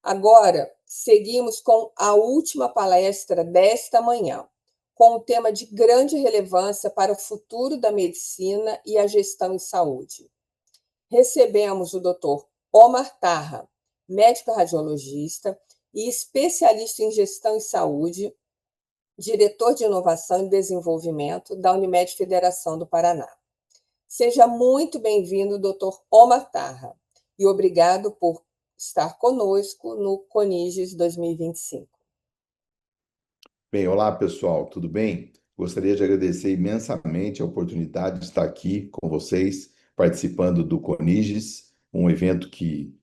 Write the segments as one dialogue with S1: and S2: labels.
S1: Agora, seguimos com a última palestra desta manhã, com um tema de grande relevância para o futuro da medicina e a gestão em saúde. Recebemos o Dr. Omar Tarra, médico radiologista e especialista em gestão em saúde, diretor de inovação e desenvolvimento da Unimed Federação do Paraná. Seja muito bem-vindo, Dr. Omar Tarra, e obrigado por estar conosco no CONIGES 2025.
S2: Bem, olá pessoal, tudo bem? Gostaria de agradecer imensamente a oportunidade de estar aqui com vocês, participando do CONIGES, um evento que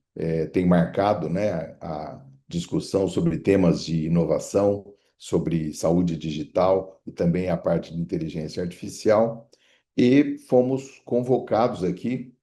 S2: tem marcado, né, a discussão sobre temas de inovação, sobre saúde digital e também a parte de inteligência artificial. E fomos convocados aqui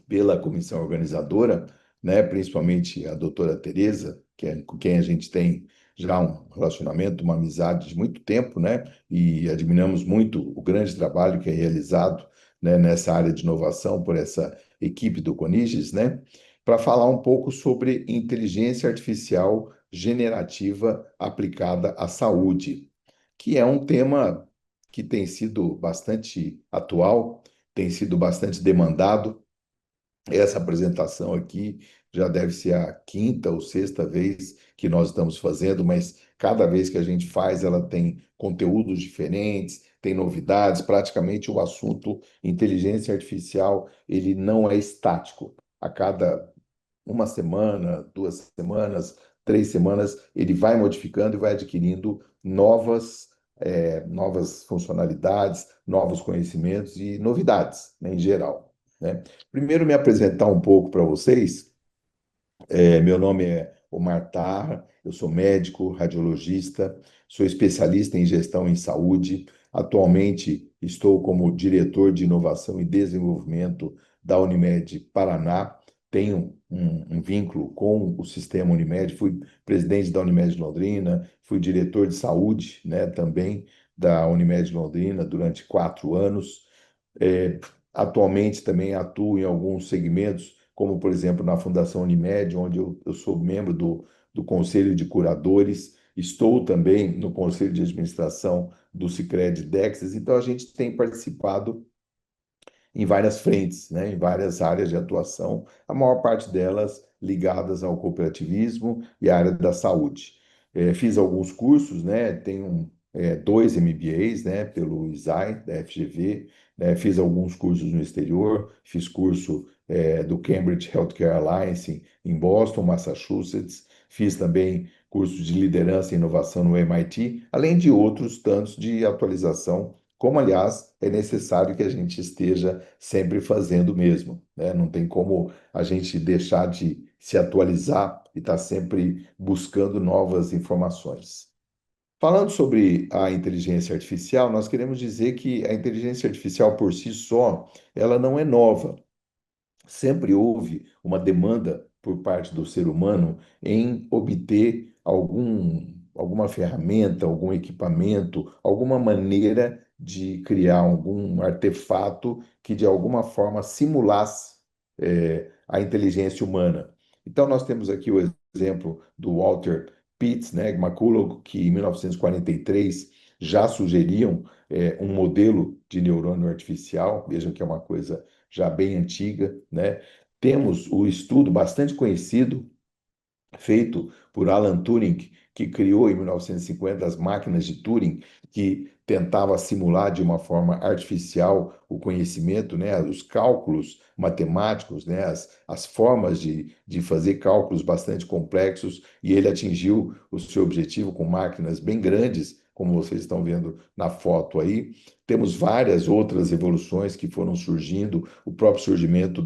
S2: pela comissão organizadora, né, principalmente a doutora Tereza, com quem a gente tem já um relacionamento, uma amizade de muito tempo, né, e admiramos muito o grande trabalho que é realizado, né, nessa área de inovação por essa equipe do CONIGES, né, para falar um pouco sobre inteligência artificial generativa aplicada à saúde, que é um tema que tem sido bastante atual, tem sido bastante demandado. Essa apresentação aqui já deve ser a quinta ou sexta vez que nós estamos fazendo, mas cada vez que a gente faz, ela tem conteúdos diferentes, tem novidades. Praticamente o assunto inteligência artificial, ele não é estático. A cada uma semana, 2 semanas, 3 semanas, ele vai modificando e vai adquirindo novas funcionalidades, novos conhecimentos e novidades, né, em geral, né? Primeiro, me apresentar um pouco para vocês. Meu nome é Omar Tarra, eu sou médico, radiologista, sou especialista em gestão em saúde. Atualmente estou como diretor de inovação e desenvolvimento da Unimed Paraná. Tenho um vínculo com o sistema Unimed, fui presidente da Unimed Londrina, fui diretor de saúde, né, também da Unimed Londrina durante 4 anos. É, Atualmente também atuo em alguns segmentos, como por exemplo na Fundação Unimed, onde eu sou membro do Conselho de Curadores, estou também no Conselho de Administração do Sicredi Dexas, então a gente tem participado em várias frentes, né, em várias áreas de atuação, a maior parte delas ligadas ao cooperativismo e à área da saúde. Fiz alguns cursos, né, tenho 2 MBAs, né, pelo ISAI, da FGV, né, fiz alguns cursos no exterior, fiz curso do Cambridge Healthcare Alliance em Boston, Massachusetts, fiz também cursos de liderança e inovação no MIT, além de outros tantos de atualização, como, aliás, é necessário que a gente esteja sempre fazendo mesmo, né? Não tem como a gente deixar de se atualizar e estar sempre buscando novas informações. Falando sobre a inteligência artificial, nós queremos dizer que a inteligência artificial por si só, ela não é nova. Sempre houve uma demanda por parte do ser humano em obter alguma ferramenta, algum equipamento, alguma maneira de criar algum artefato que de alguma forma simulasse a inteligência humana. Então nós temos aqui o exemplo do Walter Pitts, né, McCulloch, que em 1943 já sugeriam um modelo de neurônio artificial. Vejam que é uma coisa já bem antiga, né? Temos o estudo bastante conhecido, feito por Alan Turing, que criou em 1950 as máquinas de Turing, que tentava simular de uma forma artificial o conhecimento, né, os cálculos matemáticos, né, as formas de fazer cálculos bastante complexos, e ele atingiu o seu objetivo com máquinas bem grandes, como vocês estão vendo na foto aí. Temos várias outras evoluções que foram surgindo, o próprio surgimento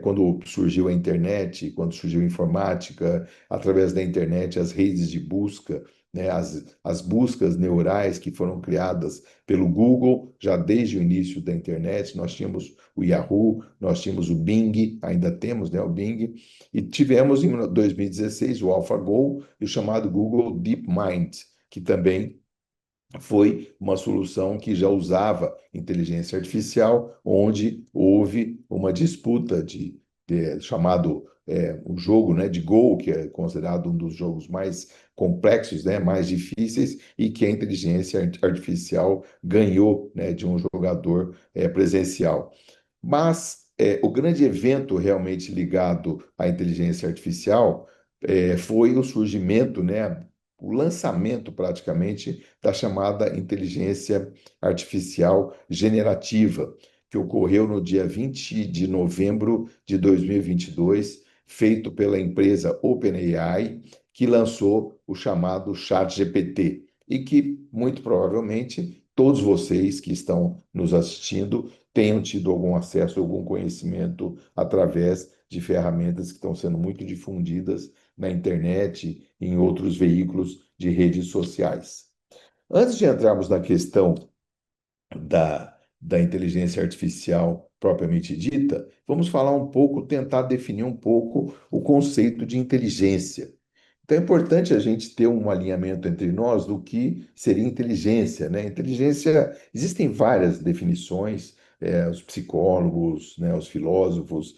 S2: quando surgiu a internet, quando surgiu a informática, através da internet, as redes de busca, né, as buscas neurais que foram criadas pelo Google, já desde o início da internet. Nós tínhamos o Yahoo, nós tínhamos o Bing, ainda temos, né, o Bing, e tivemos em 2016 o AlphaGo e o chamado Google DeepMind, que também foi uma solução que já usava inteligência artificial, onde houve uma disputa chamado o jogo, né, de Go, que é considerado um dos jogos mais complexos, né, mais difíceis, e que a inteligência artificial ganhou, né, de um jogador presencial. Mas o grande evento realmente ligado à inteligência artificial foi o surgimento, né, o lançamento praticamente da chamada inteligência artificial generativa, que ocorreu no dia 20 de novembro de 2022, feito pela empresa OpenAI, que lançou o chamado ChatGPT, e que muito provavelmente todos vocês que estão nos assistindo tenham tido algum acesso, algum conhecimento através de ferramentas que estão sendo muito difundidas na internet e em outros veículos de redes sociais. Antes de entrarmos na questão da inteligência artificial propriamente dita, vamos falar um pouco, tentar definir um pouco o conceito de inteligência. Então é importante a gente ter um alinhamento entre nós do que seria inteligência, né? Inteligência, existem várias definições, os psicólogos, né, os filósofos,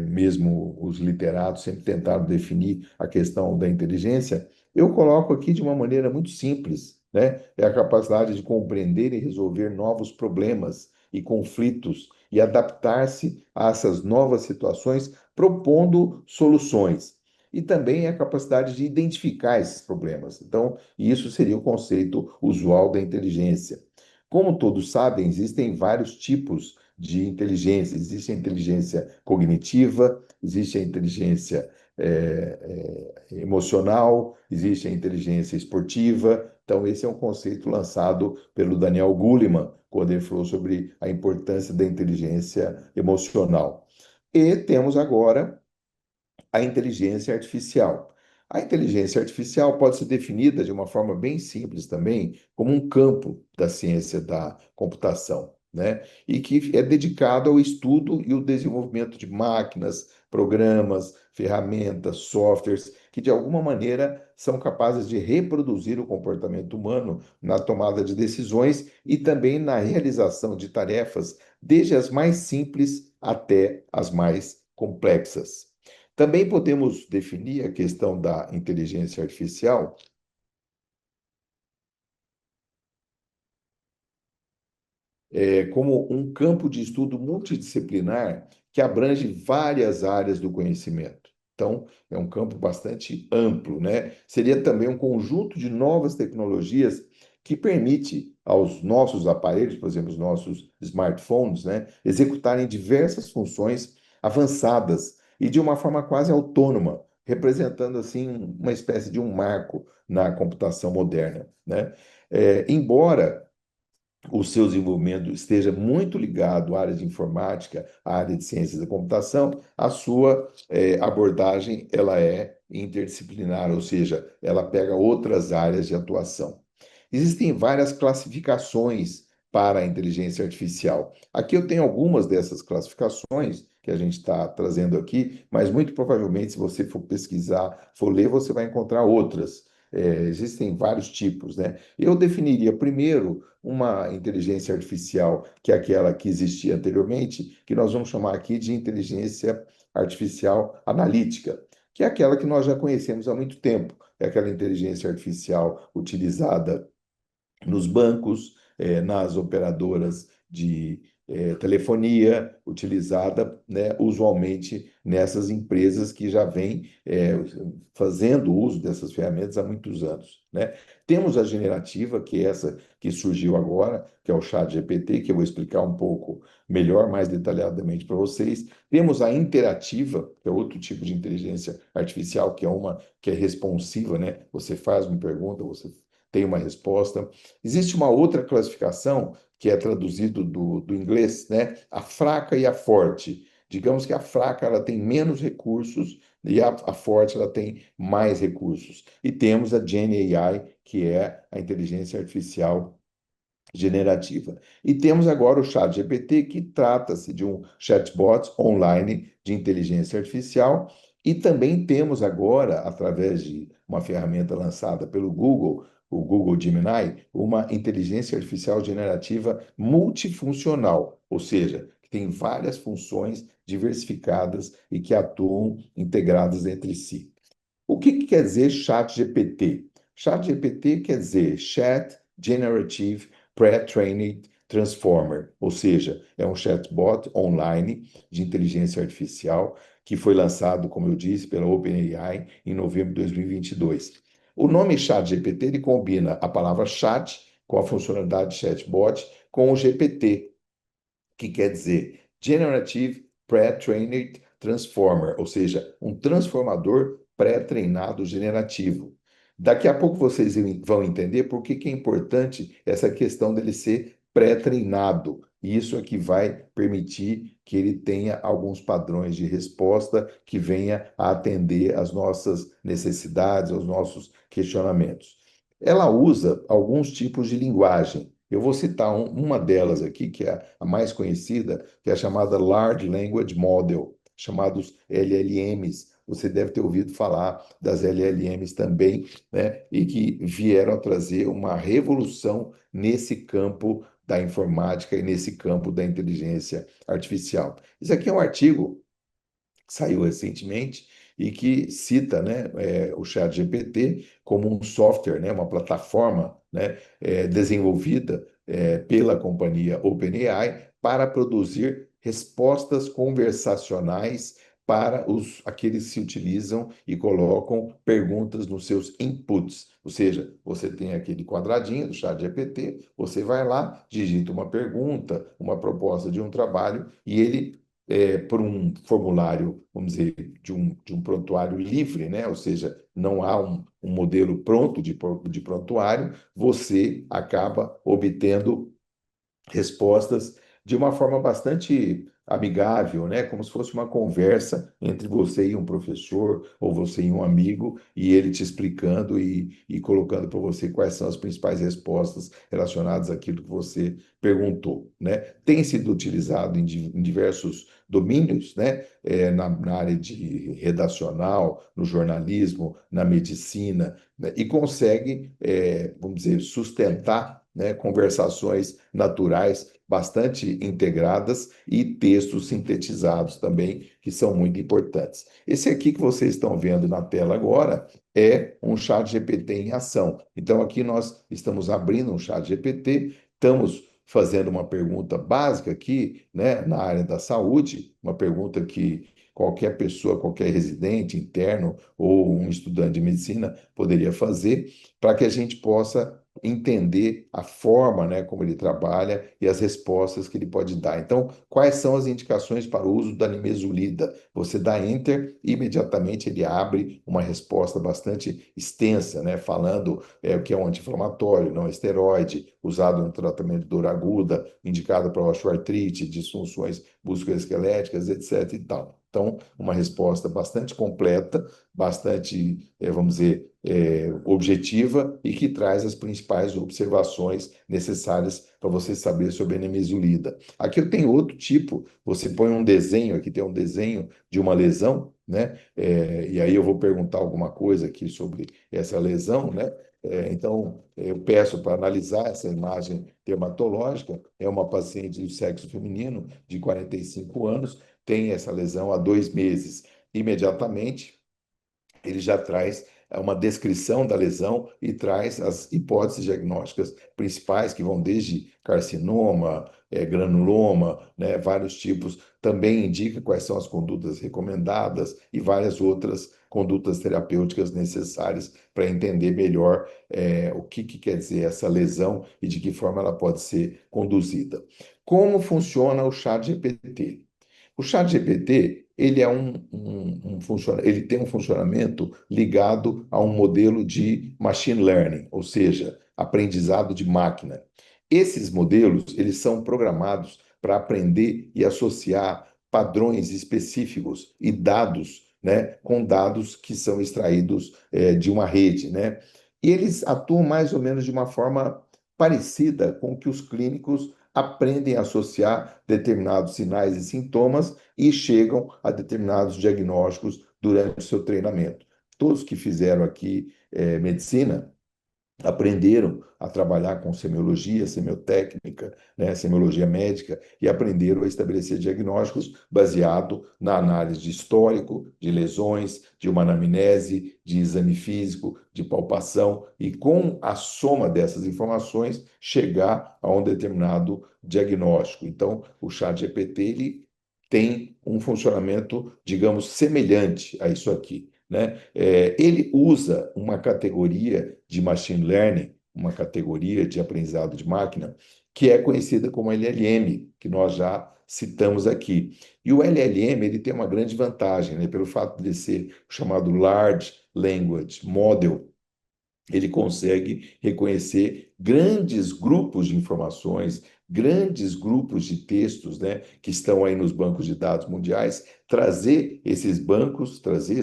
S2: mesmo os literatos sempre tentaram definir a questão da inteligência. Eu coloco aqui de uma maneira muito simples, né? É a capacidade de compreender e resolver novos problemas e conflitos e adaptar-se a essas novas situações, propondo soluções e também a capacidade de identificar esses problemas. Então, isso seria o conceito usual da inteligência. Como todos sabem, existem vários tipos de inteligência. Existe a inteligência cognitiva, existe a inteligência emocional, existe a inteligência esportiva. Então, esse é um conceito lançado pelo Daniel Goleman, quando ele falou sobre a importância da inteligência emocional. E temos agora a inteligência artificial. A inteligência artificial pode ser definida de uma forma bem simples também, como um campo da ciência da computação, né? E que é dedicado ao estudo e o desenvolvimento de máquinas, programas, ferramentas, softwares, que de alguma maneira são capazes de reproduzir o comportamento humano na tomada de decisões e também na realização de tarefas, desde as mais simples até as mais complexas. Também podemos definir a questão da inteligência artificial como um campo de estudo multidisciplinar que abrange várias áreas do conhecimento. Então, é um campo bastante amplo, né? Seria também um conjunto de novas tecnologias que permite aos nossos aparelhos, por exemplo, os nossos smartphones, né, executarem diversas funções avançadas e de uma forma quase autônoma, representando assim uma espécie de um marco na computação moderna, né? Embora o seu desenvolvimento esteja muito ligado à área de informática, à área de ciências da computação, a sua abordagem ela é interdisciplinar, ou seja, ela pega outras áreas de atuação. Existem várias classificações para a inteligência artificial. Aqui eu tenho algumas dessas classificações que a gente está trazendo aqui, mas muito provavelmente, se você for pesquisar, for ler, você vai encontrar outras. Existem vários tipos, né? Eu definiria primeiro uma inteligência artificial, que é aquela que existia anteriormente, que nós vamos chamar aqui de inteligência artificial analítica, que é aquela que nós já conhecemos há muito tempo. É aquela inteligência artificial utilizada nos bancos, nas operadoras de telefonia, utilizada, né, usualmente nessas empresas que já vêm fazendo uso dessas ferramentas há muitos anos, né? Temos a generativa, que é essa que surgiu agora, que é o ChatGPT, que eu vou explicar um pouco melhor, mais detalhadamente para vocês. Temos a interativa, que é outro tipo de inteligência artificial, que é uma que é responsiva, né? Você faz uma pergunta, você tem uma resposta. Existe uma outra classificação que é traduzido do inglês, né? A fraca e a forte. Digamos que a fraca ela tem menos recursos e a forte ela tem mais recursos. E temos a Gen AI, que é a inteligência artificial generativa. E temos agora o ChatGPT, que trata-se de um chatbot online de inteligência artificial. E também temos agora, através de uma ferramenta lançada pelo Google, o Google Gemini, uma inteligência artificial generativa multifuncional, ou seja, que tem várias funções diversificadas e que atuam integradas entre si. O que quer dizer Chat GPT? Chat GPT quer dizer Chat Generative Pre-trained Transformer, ou seja, é um chatbot online de inteligência artificial que foi lançado, como eu disse, pela OpenAI em novembro de 2022. O nome Chat GPT ele combina a palavra chat com a funcionalidade chatbot com o GPT, que quer dizer Generative Pre-trained Transformer, ou seja, um transformador pré-treinado generativo. Daqui a pouco vocês vão entender por que que é importante essa questão dele ser pré-treinado. Isso é que vai permitir que ele tenha alguns padrões de resposta que venha a atender às nossas necessidades, aos nossos questionamentos. Ela usa alguns tipos de linguagem. Eu vou citar uma delas aqui, que é a mais conhecida, que é a chamada Large Language Model, chamados LLMs. Você deve ter ouvido falar das LLMs também, né? E que vieram a trazer uma revolução nesse campo da informática e nesse campo da inteligência artificial. Isso aqui é um artigo que saiu recentemente e que cita, né, o ChatGPT como um software, né, uma plataforma, né, desenvolvida pela companhia OpenAI para produzir respostas conversacionais para aqueles que se utilizam e colocam perguntas nos seus inputs. Ou seja, você tem aquele quadradinho do ChatGPT, você vai lá, digita uma pergunta, uma proposta de um trabalho e ele por um formulário, vamos dizer, de um prontuário livre, né? Ou seja, não há um modelo pronto de prontuário, você acaba obtendo respostas de uma forma bastante amigável, né? Como se fosse uma conversa entre você e um professor, ou você e um amigo, e ele te explicando e colocando para você quais são as principais respostas relacionadas àquilo que você perguntou, né? Tem sido utilizado em diversos domínios, né? Na área de redacional, no jornalismo, na medicina, né? E consegue, vamos dizer, sustentar, né, conversações naturais bastante integradas e textos sintetizados também, que são muito importantes. Esse aqui que vocês estão vendo na tela agora é um chat GPT em ação. Então, aqui nós estamos abrindo um chat GPT, estamos fazendo uma pergunta básica aqui, né, na área da saúde, uma pergunta que qualquer pessoa, qualquer residente interno ou um estudante de medicina poderia fazer, para que a gente possa entender a forma, né, como ele trabalha e as respostas que ele pode dar. Então, quais são as indicações para o uso da nimesulida? Você dá Enter e imediatamente ele abre uma resposta bastante extensa, né, falando o que é um anti-inflamatório, não esteroide, usado no tratamento de dor aguda, indicado para osteoartrite, disfunções musculoesqueléticas, etc. e tal. Então, uma resposta bastante completa, bastante, vamos dizer, objetiva e que traz as principais observações necessárias para você saber sobre a nimesulida. Aqui eu tenho outro tipo, você põe um desenho, aqui tem um desenho de uma lesão, né? E aí eu vou perguntar alguma coisa aqui sobre essa lesão, né? Então, eu peço para analisar essa imagem dermatológica. É uma paciente do sexo feminino, de 45 anos, tem essa lesão há 2 meses. Imediatamente, ele já traz uma descrição da lesão e traz as hipóteses diagnósticas principais, que vão desde carcinoma, granuloma, né, vários tipos. Também indica quais são as condutas recomendadas e várias outras condutas terapêuticas necessárias para entender melhor o que quer dizer essa lesão e de que forma ela pode ser conduzida. Como funciona o chat GPT? O ChatGPT, ele é ele tem um funcionamento ligado a um modelo de machine learning, ou seja, aprendizado de máquina. Esses modelos, eles são programados para aprender e associar padrões específicos e dados, né, com dados que são extraídos de uma rede, né? E eles atuam mais ou menos de uma forma parecida com o que os clínicos aprendem a associar determinados sinais e sintomas e chegam a determinados diagnósticos durante o seu treinamento. Todos que fizeram aqui medicina aprenderam a trabalhar com semiologia, semiotécnica, né, semiologia médica, e aprenderam a estabelecer diagnósticos baseado na análise de histórico, de lesões, de uma anamnese, de exame físico, de palpação, e com a soma dessas informações chegar a um determinado diagnóstico. Então, o ChatGPT ele tem um funcionamento, digamos, semelhante a isso aqui, né? Ele usa uma categoria de machine learning, uma categoria de aprendizado de máquina, que é conhecida como LLM, que nós já citamos aqui. E o LLM ele tem uma grande vantagem, né? Pelo fato de ser o chamado Large Language Model, ele consegue reconhecer grandes grupos de informações, grandes grupos de textos, né, que estão aí nos bancos de dados mundiais, trazer esses bancos, trazer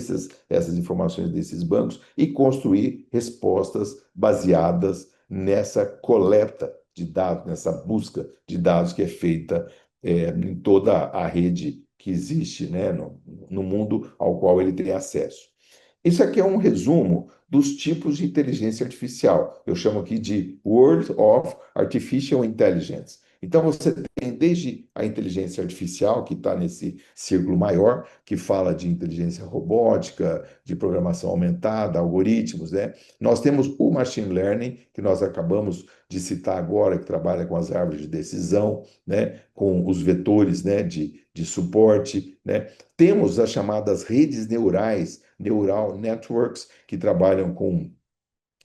S2: essas informações desses bancos e construir respostas baseadas nessa coleta de dados, nessa busca de dados que é feita em toda a rede que existe, né, no mundo ao qual ele tem acesso. Isso aqui é um resumo dos tipos de inteligência artificial. Eu chamo aqui de World of Artificial Intelligence. Então, você tem desde a inteligência artificial, que está nesse círculo maior, que fala de inteligência robótica, de programação aumentada, algoritmos, né? Nós temos o machine learning, que nós acabamos de citar agora, que trabalha com as árvores de decisão, né? Com os vetores, né? de suporte, né? Temos as chamadas redes neurais, neural networks, que trabalham com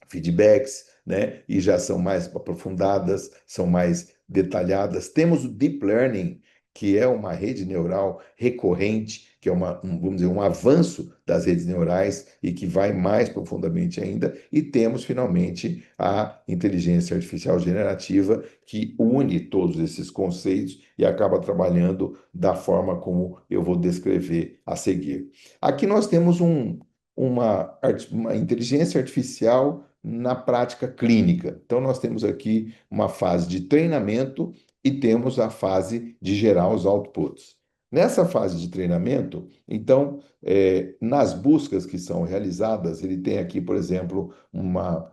S2: feedbacks, né? E já são mais aprofundadas, são mais detalhadas. Temos o deep learning, que é uma rede neural recorrente, que é vamos dizer, um avanço das redes neurais e que vai mais profundamente ainda. E temos, finalmente, a inteligência artificial generativa, que une todos esses conceitos e acaba trabalhando da forma como eu vou descrever a seguir. Aqui nós temos uma inteligência artificial na prática clínica. Então, nós temos aqui uma fase de treinamento e temos a fase de gerar os outputs. Nessa fase de treinamento, então, nas buscas que são realizadas, ele tem aqui, por exemplo,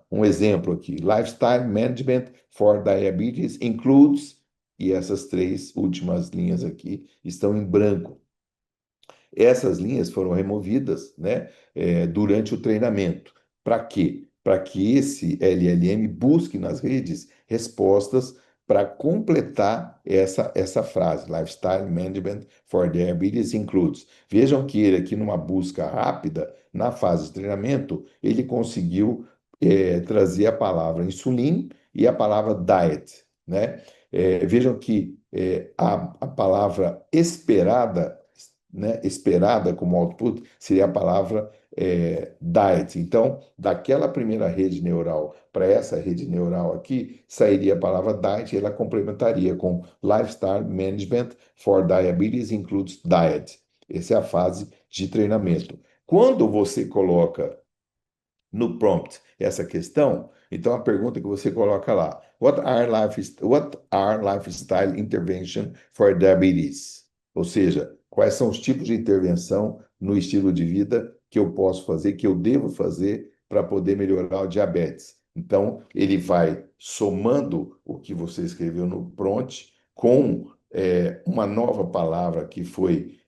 S2: um exemplo aqui: Lifestyle Management for Diabetes includes, e essas três últimas linhas aqui estão em branco. Essas linhas foram removidas, né, durante o treinamento. Para quê? Para que esse LLM busque nas redes respostas para completar essa frase, Lifestyle Management for Diabetes Includes. Vejam que ele aqui, numa busca rápida, na fase de treinamento, ele conseguiu trazer a palavra insulina e a palavra diet, né? Vejam que a palavra esperada, né, esperada como output seria a palavra diet. Então, daquela primeira rede neural para essa rede neural aqui, sairia a palavra diet e ela complementaria com Lifestyle Management for Diabetes includes diet. Essa é a fase de treinamento. Quando você coloca no prompt essa questão, então a pergunta que você coloca lá: what are lifestyle intervention for diabetes? Ou seja, quais são os tipos de intervenção no estilo de vida que eu posso fazer, que eu devo fazer para poder melhorar o diabetes? Então, ele vai somando o que você escreveu no prompt com uma nova palavra que foi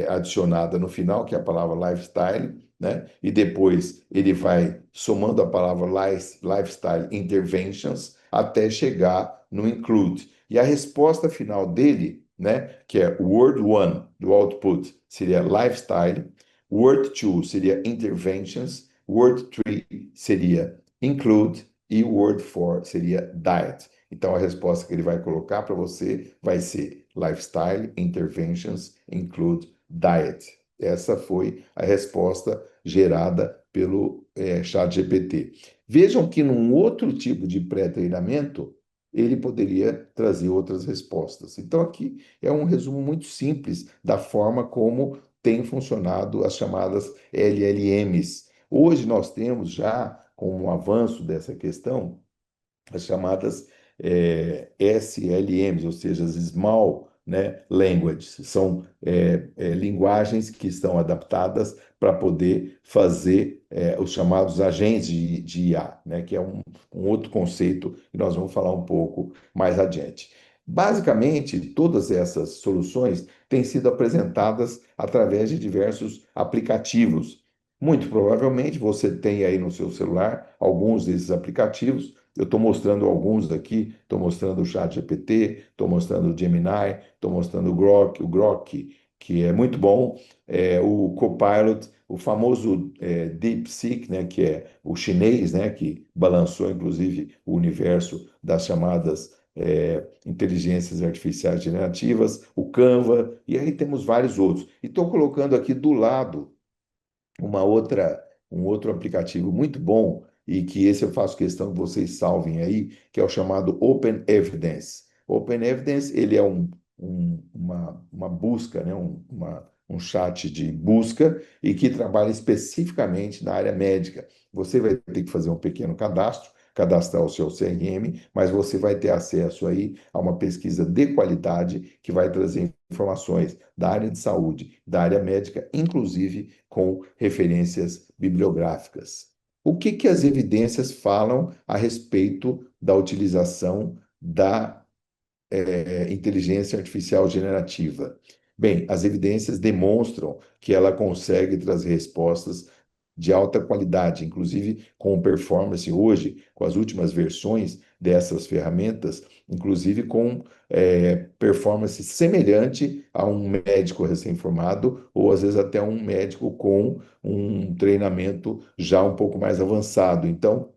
S2: adicionada no final, que é a palavra lifestyle, né? E depois ele vai somando a palavra lifestyle interventions até chegar no include. E a resposta final dele, né, que é word one do output, seria lifestyle, word two seria interventions, word three seria include e word four seria diet. Então a resposta que ele vai colocar para você vai ser lifestyle interventions include diet. Essa foi a resposta gerada pelo ChatGPT. Vejam que num outro tipo de pré-treinamento, ele poderia trazer outras respostas. Então, aqui é um resumo muito simples da forma como tem funcionado as chamadas LLMs. Hoje nós temos já, com o avanço dessa questão, as chamadas SLMs, ou seja, as Small né, languages, são linguagens que estão adaptadas para poder fazer os chamados agentes de IA, né, que é um outro conceito que nós vamos falar um pouco mais adiante. Basicamente, todas essas soluções têm sido apresentadas através de diversos aplicativos. Muito provavelmente você tem aí no seu celular alguns desses aplicativos. Eu estou mostrando alguns aqui, estou mostrando o ChatGPT, estou mostrando o Gemini, estou mostrando o Grok, que é muito bom, o Copilot, o famoso DeepSeek, né, que é o chinês, né, que balançou inclusive o universo das chamadas inteligências artificiais generativas, o Canva, e aí temos vários outros. E estou colocando aqui do lado uma outra, um outro aplicativo muito bom, e que esse eu faço questão que vocês salvem aí, que é o chamado Open Evidence. Open Evidence, ele é uma busca, né? Um chat de busca e que trabalha especificamente na área médica. Você vai ter que fazer um pequeno cadastro, cadastrar o seu CRM, mas você vai ter acesso aí a uma pesquisa de qualidade que vai trazer informações da área de saúde, da área médica, inclusive com referências bibliográficas. O que que as evidências falam a respeito da utilização da inteligência artificial generativa? Bem, as evidências demonstram que ela consegue trazer respostas de alta qualidade, inclusive com performance hoje, com as últimas versões dessas ferramentas, inclusive com performance semelhante a um médico recém-formado, ou às vezes até um médico com um treinamento já um pouco mais avançado. Então,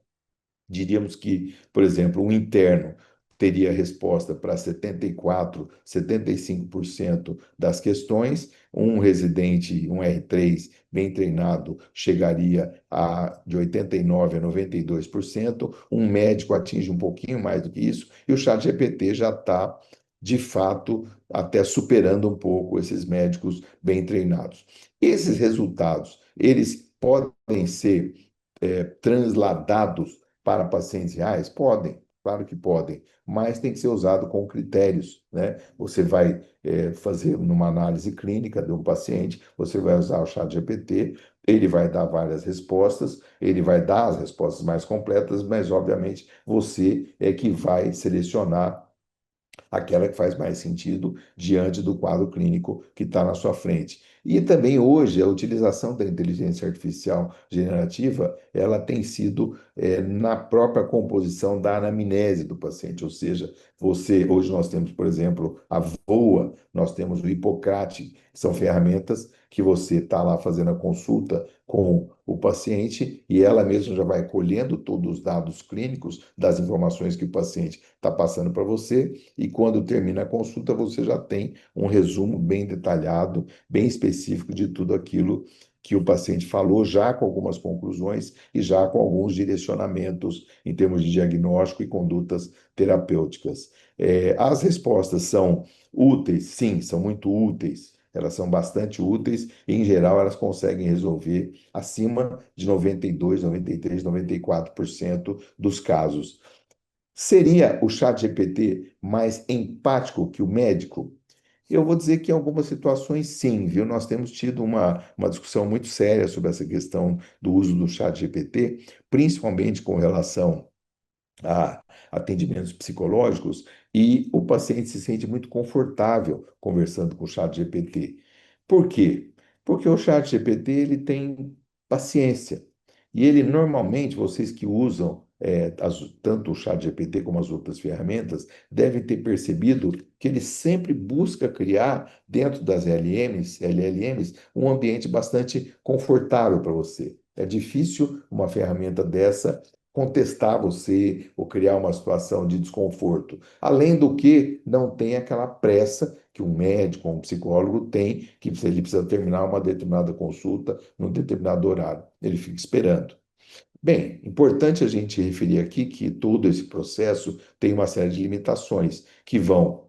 S2: diríamos que, por exemplo, um interno teria resposta para 74, 75% das questões, um residente, um R3 bem treinado, chegaria a de 89 a 92%, um médico atinge um pouquinho mais do que isso, e o ChatGPT já está, de fato, até superando um pouco esses médicos bem treinados. Esses resultados, eles podem ser transladados para pacientes reais? Podem, claro que podem, mas tem que ser usado com critérios, né? Você vai fazer numa análise clínica de um paciente, você vai usar o chat GPT, ele vai dar várias respostas, ele vai dar as respostas mais completas, mas obviamente você é que vai selecionar aquela que faz mais sentido diante do quadro clínico que está na sua frente. E também hoje a utilização da inteligência artificial generativa, ela tem sido na própria composição da anamnese do paciente, ou seja, hoje nós temos, por exemplo, a VOA, nós temos o Hipocrate, que são ferramentas que você está lá fazendo a consulta com o paciente e ela mesma já vai colhendo todos os dados clínicos das informações que o paciente está passando para você e quando termina a consulta, você já tem um resumo bem detalhado, bem específico de tudo aquilo que o paciente falou, já com algumas conclusões e já com alguns direcionamentos em termos de diagnóstico e condutas terapêuticas. As respostas são úteis? Sim, são muito úteis. Elas são bastante úteis e, em geral, elas conseguem resolver acima de 92, 93, 94% dos casos. Seria o chat GPT mais empático que o médico? Eu vou dizer que em algumas situações sim, viu? Nós temos tido uma discussão muito séria sobre essa questão do uso do chat GPT, principalmente com relação a atendimentos psicológicos, e o paciente se sente muito confortável conversando com o chat GPT. Por quê? Porque o chat GPT ele tem paciência. E ele normalmente, vocês que usam tanto o chat GPT como as outras ferramentas, devem ter percebido que ele sempre busca criar, dentro das LLMs, um ambiente bastante confortável para você. É difícil uma ferramenta dessa contestar você ou criar uma situação de desconforto. Além do que, não tem aquela pressa que um médico ou um psicólogo tem, que ele precisa terminar uma determinada consulta num determinado horário. Ele fica esperando. Bem, importante a gente referir aqui que todo esse processo tem uma série de limitações que vão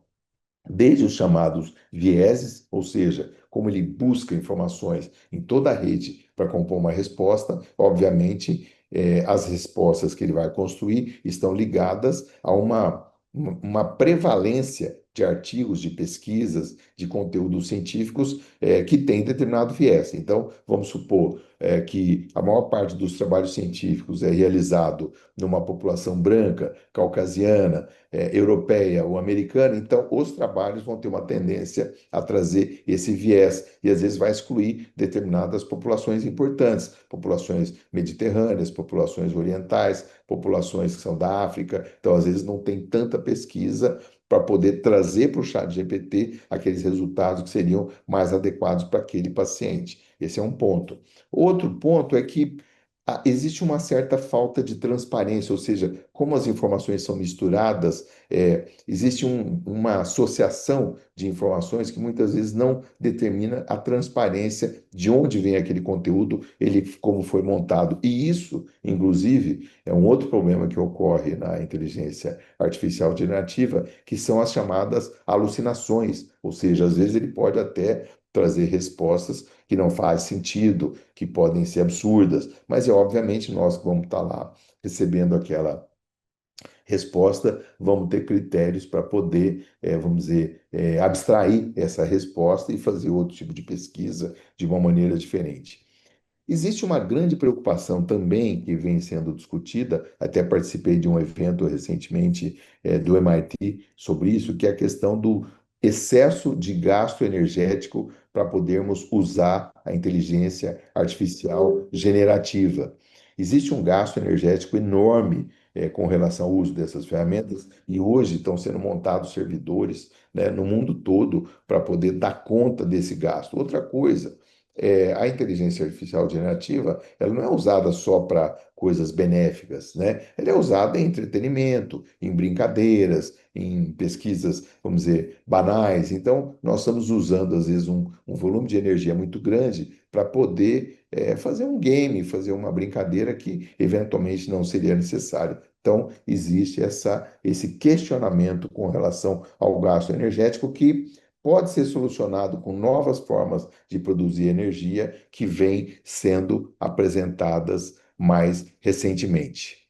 S2: desde os chamados vieses, ou seja, como ele busca informações em toda a rede para compor uma resposta, obviamente, as respostas que ele vai construir estão ligadas a uma prevalência de artigos, de pesquisas, de conteúdos científicos que têm determinado viés. Então, vamos supor que a maior parte dos trabalhos científicos é realizado numa população branca, caucasiana, europeia ou americana, então os trabalhos vão ter uma tendência a trazer esse viés e às vezes vai excluir determinadas populações importantes, populações mediterrâneas, populações orientais, populações que são da África, então às vezes não tem tanta pesquisa para poder trazer para o chat GPT aqueles resultados que seriam mais adequados para aquele paciente. Esse é um ponto. Outro ponto é que existe uma certa falta de transparência, ou seja, como as informações são misturadas, existe uma associação de informações que muitas vezes não determina a transparência de onde vem aquele conteúdo, ele como foi montado. E isso, inclusive, é um outro problema que ocorre na inteligência artificial generativa, que são as chamadas alucinações, ou seja, às vezes ele pode até trazer respostas que não fazem sentido, que podem ser absurdas, mas obviamente nós que vamos estar lá recebendo aquela resposta, vamos ter critérios para poder, vamos dizer, abstrair essa resposta e fazer outro tipo de pesquisa de uma maneira diferente. Existe uma grande preocupação também que vem sendo discutida, até participei de um evento recentemente do MIT sobre isso, que é a questão do excesso de gasto energético para podermos usar a inteligência artificial generativa. Existe um gasto energético enorme com relação ao uso dessas ferramentas e hoje estão sendo montados servidores, né, no mundo todo para poder dar conta desse gasto. Outra coisa, a inteligência artificial generativa, ela não é usada só para coisas benéficas, né? Ela é usada em entretenimento, em brincadeiras, em pesquisas, vamos dizer, banais. Então, nós estamos usando, às vezes, um volume de energia muito grande para poder fazer um game, fazer uma brincadeira que eventualmente não seria necessário. Então, existe esse questionamento com relação ao gasto energético que pode ser solucionado com novas formas de produzir energia que vêm sendo apresentadas mais recentemente.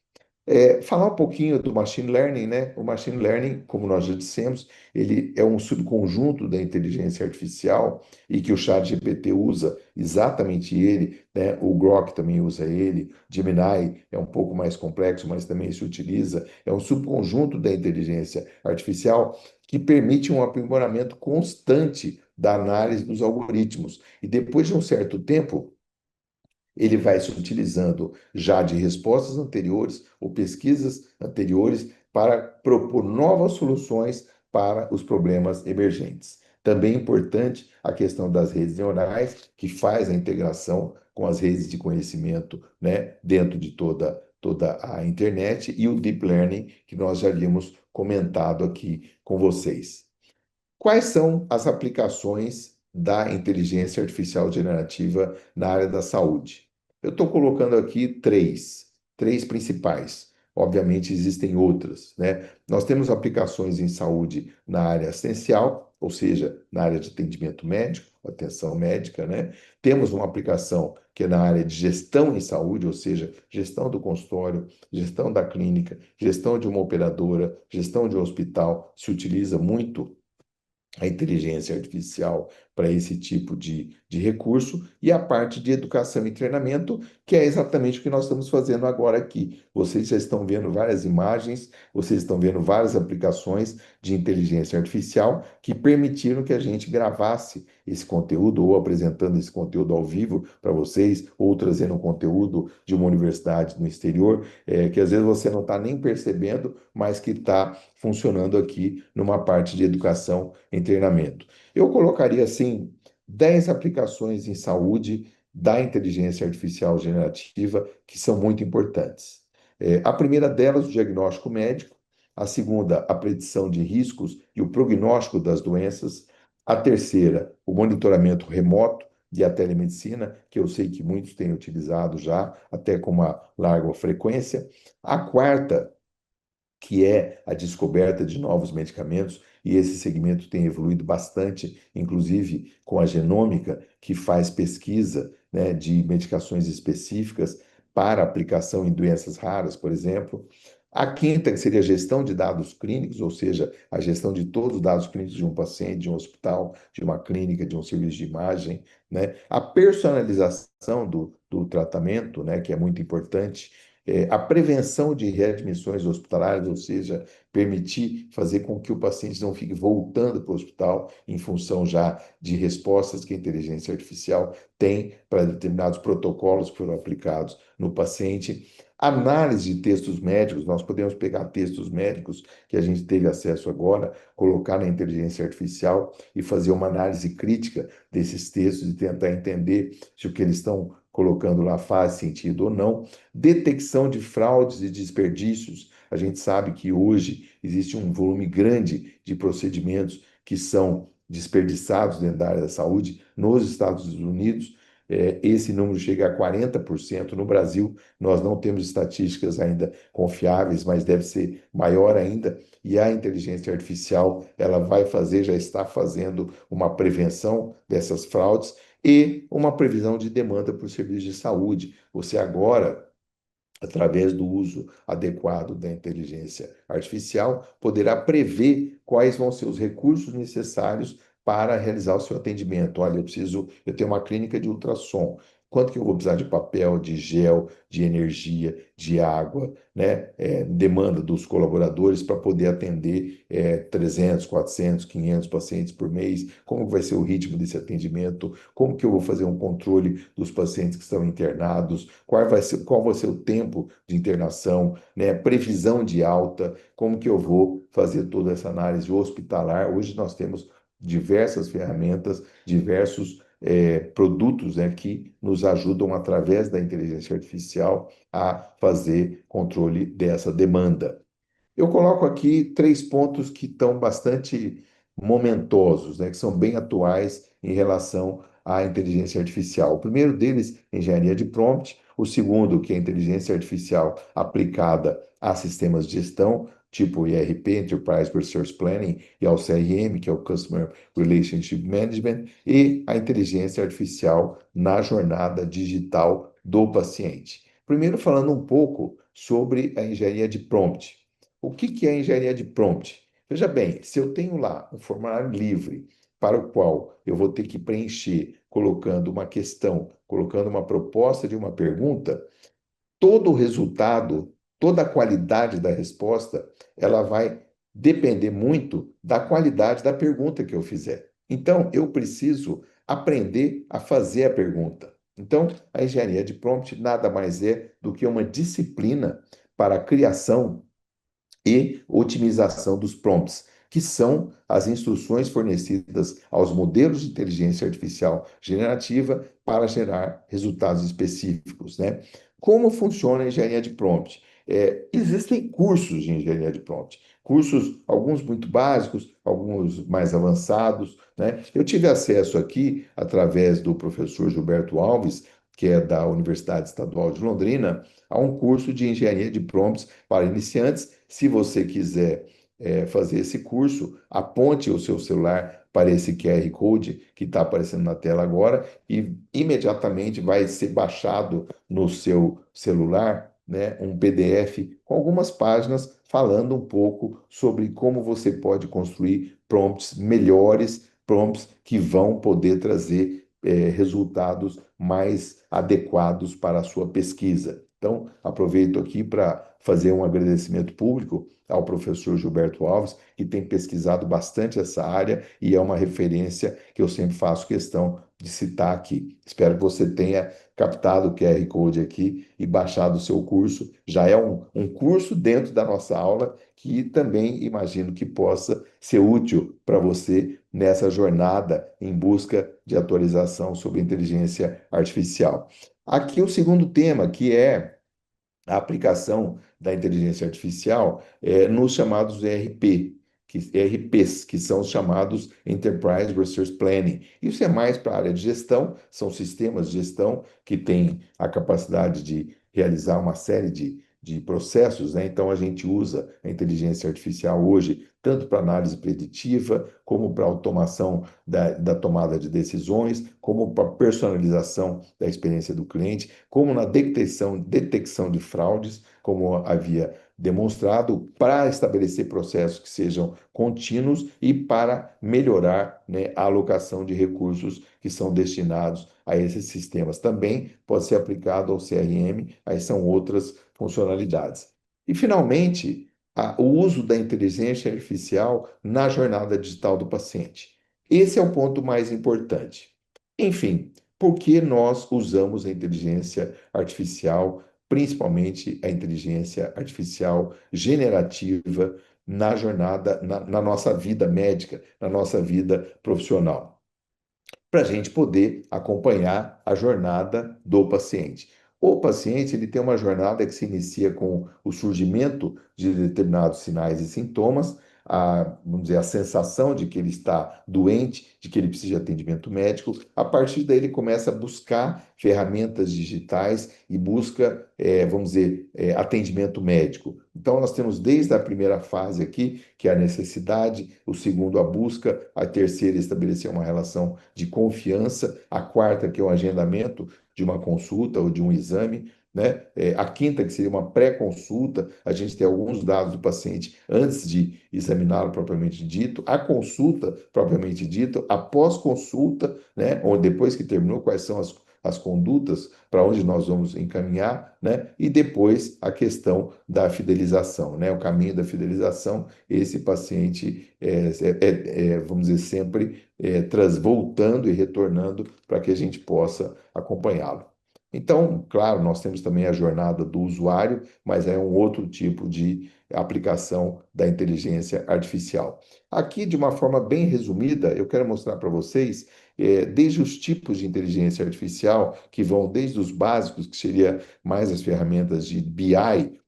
S2: Falar um pouquinho do machine learning, né? O machine learning, como nós já dissemos, ele é um subconjunto da inteligência artificial e que o ChatGPT usa exatamente ele, né? O Grok também usa ele, Gemini é um pouco mais complexo, mas também se utiliza. É um subconjunto da inteligência artificial que permite um aprimoramento constante da análise dos algoritmos. E depois de um certo tempo, ele vai se utilizando já de respostas anteriores ou pesquisas anteriores para propor novas soluções para os problemas emergentes. Também é importante a questão das redes neurais, que faz a integração com as redes de conhecimento, né, dentro de toda a internet, e o deep learning, que nós já havíamos comentado aqui com vocês. Quais são as aplicações da inteligência artificial generativa na área da saúde? Eu estou colocando aqui três principais. Obviamente existem outras, né? Nós temos aplicações em saúde na área assistencial, ou seja, na área de atendimento médico, atenção médica, né? Temos uma aplicação que é na área de gestão em saúde, ou seja, gestão do consultório, gestão da clínica, gestão de uma operadora, gestão de um hospital, se utiliza muito a inteligência artificial para esse tipo de recurso, e a parte de educação e treinamento, que é exatamente o que nós estamos fazendo agora aqui. Vocês já estão vendo várias imagens, vocês estão vendo várias aplicações de inteligência artificial que permitiram que a gente gravasse esse conteúdo, ou apresentando esse conteúdo ao vivo para vocês, ou trazendo um conteúdo de uma universidade no exterior, que às vezes você não está nem percebendo, mas que está funcionando aqui numa parte de educação em treinamento. Eu colocaria, assim, 10 aplicações em saúde da inteligência artificial generativa que são muito importantes. A primeira delas, o diagnóstico médico. A segunda, a predição de riscos e o prognóstico das doenças. A terceira, o monitoramento remoto e a telemedicina, que eu sei que muitos têm utilizado já, até com uma larga frequência. A quarta, que é a descoberta de novos medicamentos, e esse segmento tem evoluído bastante, inclusive com a genômica, que faz pesquisa, né, de medicações específicas para aplicação em doenças raras, por exemplo. A quinta, que seria a gestão de dados clínicos, ou seja, a gestão de todos os dados clínicos de um paciente, de um hospital, de uma clínica, de um serviço de imagem, né? A personalização do tratamento, né, que é muito importante. A prevenção de readmissões hospitalares, ou seja, permitir fazer com que o paciente não fique voltando para o hospital em função já de respostas que a inteligência artificial tem para determinados protocolos que foram aplicados no paciente. Análise de textos médicos, nós podemos pegar textos médicos que a gente teve acesso agora, colocar na inteligência artificial e fazer uma análise crítica desses textos e tentar entender se o que eles estão colocando lá faz sentido ou não. Detecção de fraudes e desperdícios. A gente sabe que hoje existe um volume grande de procedimentos que são desperdiçados dentro da área da saúde nos Estados Unidos. Esse número chega a 40%. No Brasil, nós não temos estatísticas ainda confiáveis, mas deve ser maior ainda. E a inteligência artificial, ela vai fazer, já está fazendo uma prevenção dessas fraudes e uma previsão de demanda para o serviço de saúde. Você agora, através do uso adequado da inteligência artificial, poderá prever quais vão ser os recursos necessários para realizar o seu atendimento. Olha, eu tenho uma clínica de ultrassom. Quanto que eu vou precisar de papel, de gel, de energia, de água, né? Demanda dos colaboradores para poder atender 300, 400, 500 pacientes por mês. Como vai ser o ritmo desse atendimento? Como que eu vou fazer um controle dos pacientes que estão internados? Qual vai ser o tempo de internação, né? Previsão de alta, como que eu vou fazer toda essa análise hospitalar? Hoje nós temos diversas ferramentas, diversos produtos, né, que nos ajudam, através da inteligência artificial, a fazer controle dessa demanda. Eu coloco aqui três pontos que estão bastante momentosos, né, que são bem atuais em relação à inteligência artificial. O primeiro deles, engenharia de prompt. O segundo, que é a inteligência artificial aplicada a sistemas de gestão, tipo ERP, Enterprise Resource Planning, e ao CRM, que é o Customer Relationship Management, e a inteligência artificial na jornada digital do paciente. Primeiro, falando um pouco sobre a engenharia de prompt. O que que é engenharia de prompt? Veja bem, se eu tenho lá um formulário livre para o qual eu vou ter que preencher colocando uma questão, colocando uma proposta de uma pergunta, todo o resultado, toda a qualidade da resposta, ela vai depender muito da qualidade da pergunta que eu fizer. Então, eu preciso aprender a fazer a pergunta. Então, a engenharia de prompt nada mais é do que uma disciplina para a criação e otimização dos prompts, que são as instruções fornecidas aos modelos de inteligência artificial generativa para gerar resultados específicos, né? Como funciona a engenharia de prompt? Existem cursos de engenharia de prompt, cursos, alguns muito básicos, alguns mais avançados, né? Eu tive acesso aqui, através do professor Gilberto Alves, que é da Universidade Estadual de Londrina, a um curso de engenharia de prompts para iniciantes. Se você quiser fazer esse curso, aponte o seu celular para esse QR Code que está aparecendo na tela agora e imediatamente vai ser baixado no seu celular, né, um PDF com algumas páginas falando um pouco sobre como você pode construir prompts melhores, prompts que vão poder trazer resultados mais adequados para a sua pesquisa. Então, aproveito aqui para fazer um agradecimento público ao professor Gilberto Alves, que tem pesquisado bastante essa área e é uma referência que eu sempre faço questão de citar aqui. Espero que você tenha captado o QR Code aqui e baixado o seu curso. Já é um curso dentro da nossa aula que também imagino que possa ser útil para você nessa jornada em busca de atualização sobre inteligência artificial. Aqui o segundo tema, que é a aplicação da inteligência artificial nos chamados ERPs, que são os chamados Enterprise Resource Planning. Isso é mais para a área de gestão, são sistemas de gestão que têm a capacidade de realizar uma série de processos, né? Então, a gente usa a inteligência artificial hoje tanto para análise preditiva, como para automação da tomada de decisões, como para personalização da experiência do cliente, como na detecção de fraudes, como havia demonstrado, para estabelecer processos que sejam contínuos e para melhorar, né, a alocação de recursos que são destinados a esses sistemas. Também pode ser aplicado ao CRM, aí são outras funcionalidades. E, finalmente, o uso da inteligência artificial na jornada digital do paciente. Esse é o ponto mais importante. Enfim, por que nós usamos a inteligência artificial, principalmente a inteligência artificial generativa, na jornada, na nossa vida médica, na nossa vida profissional? Para a gente poder acompanhar a jornada do paciente. O paciente ele tem uma jornada que se inicia com o surgimento de determinados sinais e sintomas, vamos dizer, a sensação de que ele está doente, de que ele precisa de atendimento médico. A partir daí ele começa a buscar ferramentas digitais e busca, vamos dizer, atendimento médico. Então nós temos desde a primeira fase aqui, que é a necessidade, o segundo a busca, a terceira estabelecer uma relação de confiança, a quarta que é o agendamento de uma consulta ou de um exame, né? A quinta, que seria uma pré-consulta, a gente tem alguns dados do paciente antes de examiná-lo propriamente dito, a consulta propriamente dita, a pós-consulta, né? Ou depois que terminou, quais são as condutas para onde nós vamos encaminhar, né? E depois a questão da fidelização, né? O caminho da fidelização, esse paciente vamos dizer, sempre voltando e retornando para que a gente possa acompanhá-lo. Então, claro, nós temos também a jornada do usuário, mas é um outro tipo de aplicação da inteligência artificial. Aqui, de uma forma bem resumida, eu quero mostrar para vocês desde os tipos de inteligência artificial, que vão desde os básicos, que seria mais as ferramentas de BI,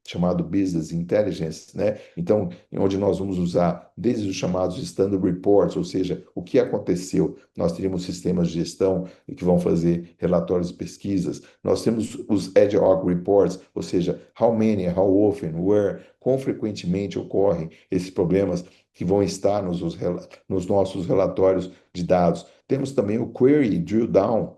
S2: chamado Business Intelligence, né? Então, onde nós vamos usar desde os chamados Standard Reports, ou seja, o que aconteceu. Nós teríamos sistemas de gestão que vão fazer relatórios e pesquisas. Nós temos os Ad hoc Reports, ou seja, how many, how often, where, quão frequentemente ocorrem esses problemas que vão estar nos nossos relatórios de dados. Temos também o Query Drill Down,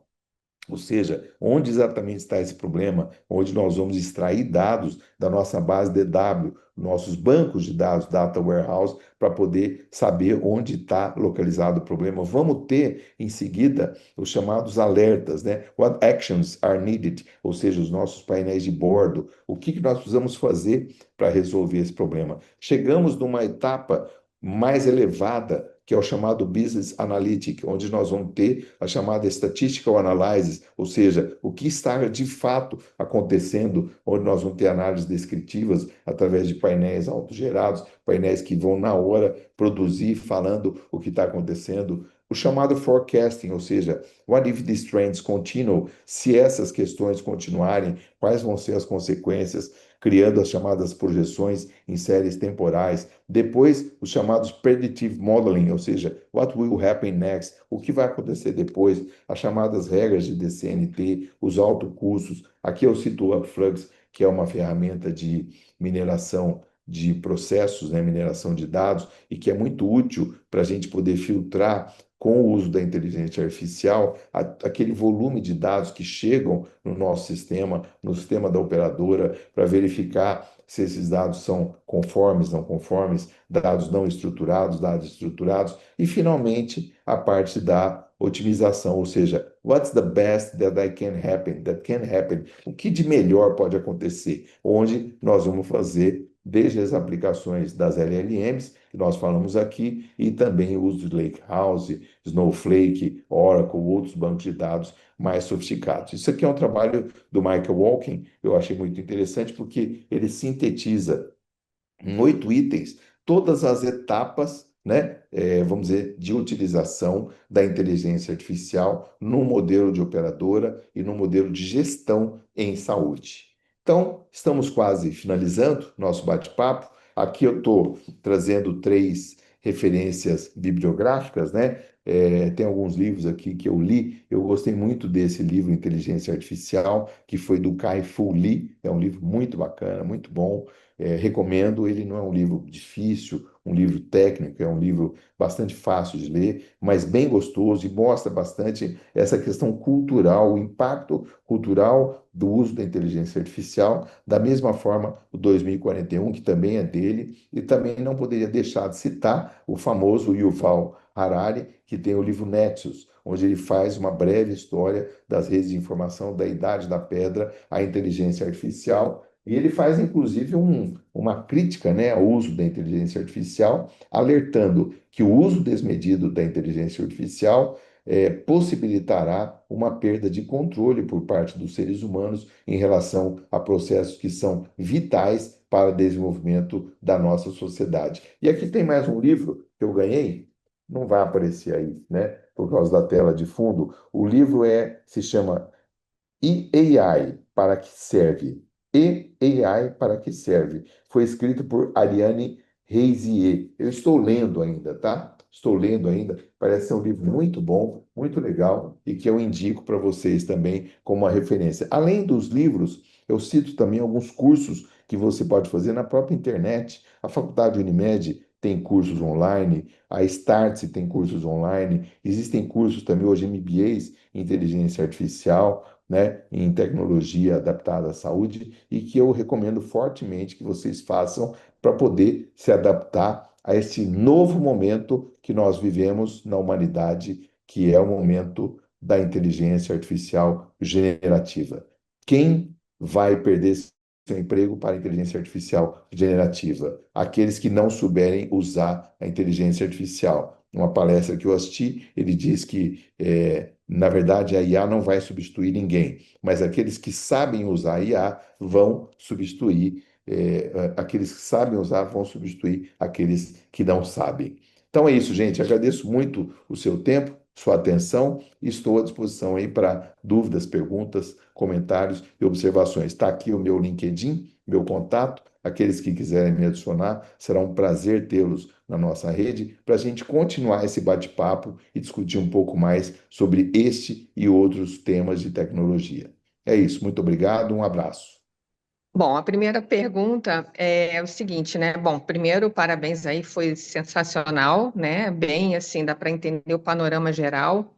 S2: ou seja, onde exatamente está esse problema, onde nós vamos extrair dados da nossa base DW, nossos bancos de dados, Data Warehouse, para poder saber onde está localizado o problema. Vamos ter, em seguida, os chamados alertas, né? What actions are needed? Ou seja, os nossos painéis de bordo. O que nós precisamos fazer para resolver esse problema? Chegamos numa etapa mais elevada, que é o chamado Business Analytics, onde nós vamos ter a chamada Statistical Analysis, ou seja, o que está de fato acontecendo, onde nós vamos ter análises descritivas através de painéis autogerados, painéis que vão na hora produzir falando o que está acontecendo. O chamado forecasting, ou seja, what if these trends continue? Se essas questões continuarem, quais vão ser as consequências? Criando as chamadas projeções em séries temporais. Depois, os chamados predictive modeling, ou seja, what will happen next? O que vai acontecer depois? As chamadas regras de DCNT, os autocustos. Aqui eu cito o Upflux, que é uma ferramenta de mineração de processos, né, mineração de dados, e que é muito útil para a gente poder filtrar com o uso da inteligência artificial aquele volume de dados que chegam no nosso sistema, no sistema da operadora, para verificar se esses dados são conformes, não conformes, dados não estruturados, dados estruturados, e finalmente a parte da otimização, ou seja, what's the best that can happen? O que de melhor pode acontecer? Onde nós vamos fazer desde as aplicações das LLMs, que nós falamos aqui, e também o uso de Lakehouse, Snowflake, Oracle, outros bancos de dados mais sofisticados. Isso aqui é um trabalho do Michael Walken, eu achei muito interessante, porque ele sintetiza em 8 itens todas as etapas, né, vamos dizer, de utilização da inteligência artificial no modelo de operadora e no modelo de gestão em saúde. Então, estamos quase finalizando nosso bate-papo. Aqui eu estou trazendo 3 referências bibliográficas, né? Tem alguns livros aqui que eu li, eu gostei muito desse livro, Inteligência Artificial, que foi do Kai-Fu Lee, é um livro muito bacana, muito bom, recomendo. Ele não é um livro difícil, um livro técnico, é um livro bastante fácil de ler, mas bem gostoso e mostra bastante essa questão cultural, o impacto cultural do uso da inteligência artificial. Da mesma forma, o 2041, que também é dele, e também não poderia deixar de citar o famoso Yuval Harari, que tem o livro Nexus, onde ele faz uma breve história das redes de informação da Idade da Pedra à inteligência artificial. E ele faz, inclusive, uma crítica, né, ao uso da inteligência artificial, alertando que o uso desmedido da inteligência artificial possibilitará uma perda de controle por parte dos seres humanos em relação a processos que são vitais para o desenvolvimento da nossa sociedade. E aqui tem mais um livro que eu ganhei, não vai aparecer aí, né, por causa da tela de fundo. O livro se chama e AI para que serve? E AI para que serve? Foi escrito por Ariane Reisier. Eu estou lendo ainda, tá? Estou lendo ainda. Parece ser um livro muito bom, muito legal e que eu indico para vocês também como uma referência. Além dos livros, eu cito também alguns cursos que você pode fazer na própria internet. A Faculdade Unimed tem cursos online, a Startse tem cursos online, existem cursos também hoje MBAs em inteligência artificial, né, em tecnologia adaptada à saúde e que eu recomendo fortemente que vocês façam para poder se adaptar a esse novo momento que nós vivemos na humanidade, que é o momento da inteligência artificial generativa. Quem vai perder seu emprego para a inteligência artificial generativa? Aqueles que não souberem usar a inteligência artificial. Uma palestra que eu assisti, ele diz que na verdade, a IA não vai substituir ninguém, mas aqueles que sabem usar a IA vão substituir, aqueles que sabem usar vão substituir aqueles que não sabem. Então é isso, gente. Agradeço muito o seu tempo, sua atenção e estou à disposição aí para dúvidas, perguntas, comentários e observações. Está aqui o meu LinkedIn, meu contato. Aqueles que quiserem me adicionar, será um prazer tê-los na nossa rede para a gente continuar esse bate-papo e discutir um pouco mais sobre este e outros temas de tecnologia. É isso, muito obrigado, um abraço.
S1: Bom, a primeira pergunta é o seguinte, né? Bom, primeiro, parabéns aí, foi sensacional, né? Bem, assim, dá para entender o panorama geral.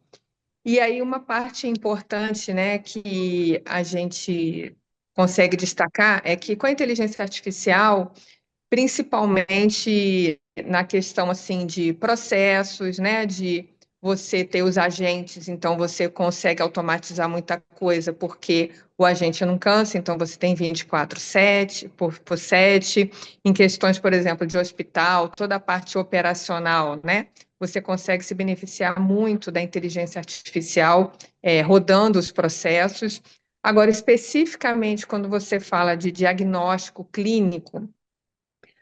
S1: E aí, uma parte importante, né, que a gente consegue destacar é que com a inteligência artificial, principalmente na questão assim de processos, né, de você ter os agentes, então você consegue automatizar muita coisa porque o agente não cansa, então você tem 24/7 por 7. Em questões, por exemplo, de hospital, toda a parte operacional, né? Você consegue se beneficiar muito da inteligência artificial, rodando os processos. Agora, especificamente, quando você fala de diagnóstico clínico,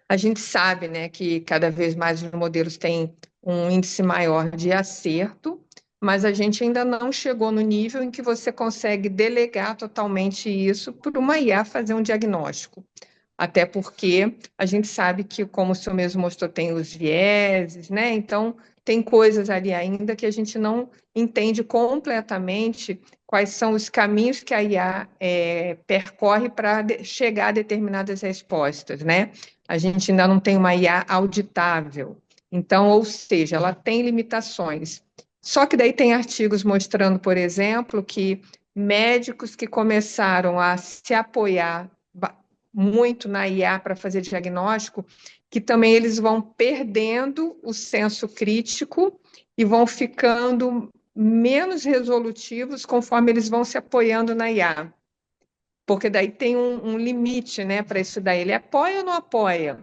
S1: a gente sabe, né, que cada vez mais os modelos têm um índice maior de acerto, mas a gente ainda não chegou no nível em que você consegue delegar totalmente isso para uma IA fazer um diagnóstico. Até porque a gente sabe que, como o senhor mesmo mostrou, tem os vieses, né? Então, tem coisas ali ainda que a gente não entende completamente quais são os caminhos que a IA percorre para chegar a determinadas respostas, né? A gente ainda não tem uma IA auditável. Então, ou seja, ela tem limitações. Só que daí tem artigos mostrando, por exemplo, que médicos que começaram a se apoiar muito na IA para fazer diagnóstico, que também eles vão perdendo o senso crítico e vão ficando menos resolutivos conforme eles vão se apoiando na IA. Porque daí tem um limite, né, para isso daí. Ele apoia ou não apoia?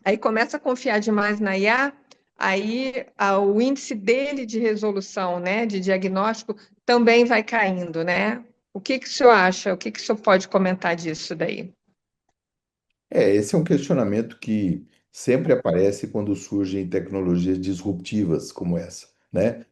S1: Aí começa a confiar demais na IA, aí o índice dele de resolução, né, de diagnóstico, também vai caindo, né? O que que o senhor acha? O que que o senhor pode comentar disso daí?
S2: Esse é um questionamento que sempre aparece quando surgem tecnologias disruptivas como essa, né?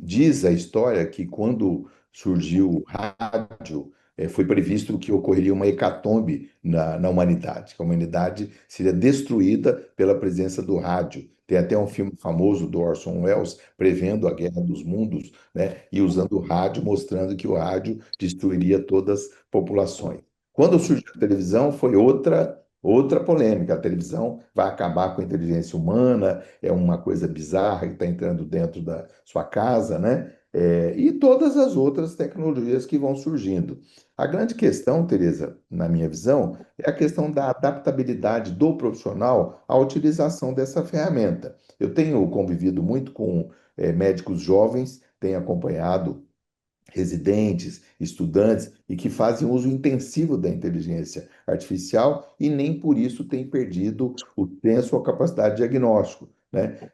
S2: Diz a história que quando surgiu o rádio, foi previsto que ocorreria uma hecatombe na humanidade, que a humanidade seria destruída pela presença do rádio. Tem até um filme famoso do Orson Welles prevendo a Guerra dos Mundos, né? E usando o rádio, mostrando que o rádio destruiria todas as populações. Quando surgiu a televisão, foi outra polêmica. A televisão vai acabar com a inteligência humana, é uma coisa bizarra que está entrando dentro da sua casa, né? E todas as outras tecnologias que vão surgindo. A grande questão, Tereza, na minha visão, é a questão da adaptabilidade do profissional à utilização dessa ferramenta. Eu tenho convivido muito com médicos jovens, tenho acompanhado residentes, estudantes e que fazem uso intensivo da inteligência artificial e nem por isso têm perdido o senso ou a capacidade de diagnóstico, né?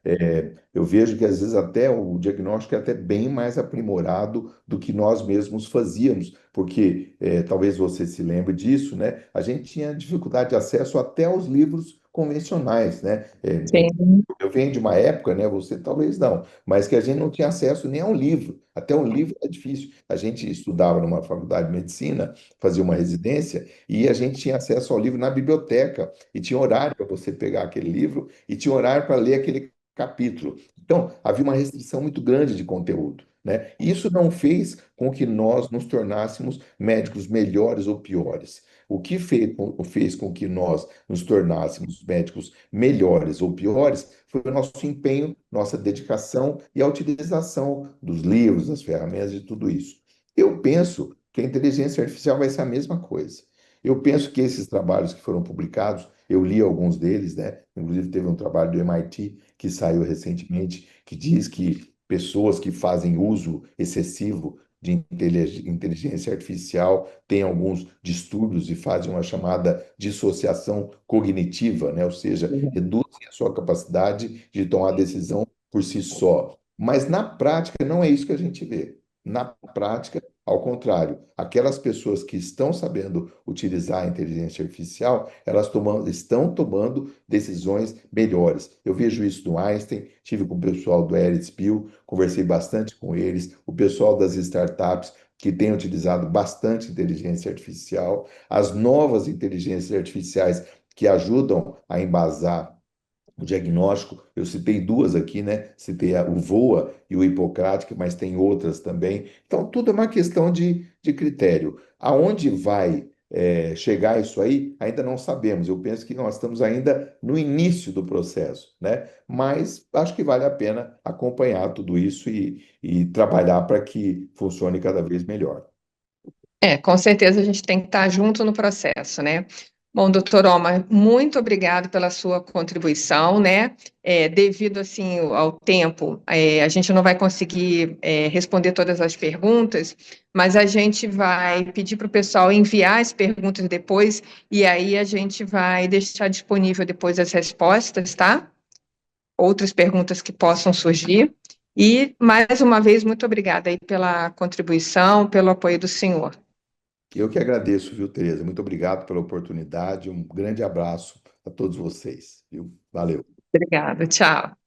S2: Eu vejo que às vezes até o diagnóstico é até bem mais aprimorado do que nós mesmos fazíamos, porque talvez você se lembre disso, né? A gente tinha dificuldade de acesso até aos livros convencionais, né?
S3: Sim,
S2: Eu venho de uma época, né? Você talvez não, mas que a gente não tinha acesso nem a um livro. Até um livro é difícil. A gente estudava numa faculdade de medicina, fazia uma residência, e a gente tinha acesso ao livro na biblioteca. E tinha horário para você pegar aquele livro e tinha horário para ler aquele capítulo. Então, havia uma restrição muito grande de conteúdo, né? E isso não fez com que nós nos tornássemos médicos melhores ou piores. O que fez com que nós nos tornássemos médicos melhores ou piores foi o nosso empenho, nossa dedicação e a utilização dos livros, das ferramentas e tudo isso. Eu penso que a inteligência artificial vai ser a mesma coisa. Eu penso que esses trabalhos que foram publicados, eu li alguns deles, né? Inclusive teve um trabalho do MIT que saiu recentemente que diz que pessoas que fazem uso excessivo de inteligência artificial têm alguns distúrbios e fazem uma chamada dissociação cognitiva, né? Ou seja, reduzem a sua capacidade de tomar decisão por si só. Mas na prática não é isso que a gente vê. Na prática, ao contrário, aquelas pessoas que estão sabendo utilizar a inteligência artificial, estão tomando decisões melhores. Eu vejo isso no Einstein, tive com o pessoal do Ericsson, conversei bastante com eles, o pessoal das startups que tem utilizado bastante inteligência artificial, as novas inteligências artificiais que ajudam a embasar o diagnóstico. Eu citei duas aqui, né? Citei o VOA e o Hipocrático, mas tem outras também. Então, tudo é uma questão de critério. Aonde vai chegar isso aí, ainda não sabemos. Eu penso que nós estamos ainda no início do processo, né? Mas acho que vale a pena acompanhar tudo isso e trabalhar para que funcione cada vez melhor.
S3: com certeza a gente tem que estar junto no processo, né? Bom, doutor Omar, muito obrigado pela sua contribuição, né? Devido assim ao tempo, a gente não vai conseguir responder todas as perguntas, mas a gente vai pedir para o pessoal enviar as perguntas depois e aí a gente vai deixar disponível depois as respostas, tá? Outras perguntas que possam surgir. E mais uma vez, muito obrigada aí pela contribuição, pelo apoio do senhor.
S2: Eu que agradeço, viu, Tereza? Muito obrigado pela oportunidade. Um grande abraço a todos vocês, viu? Valeu.
S3: Obrigada, tchau.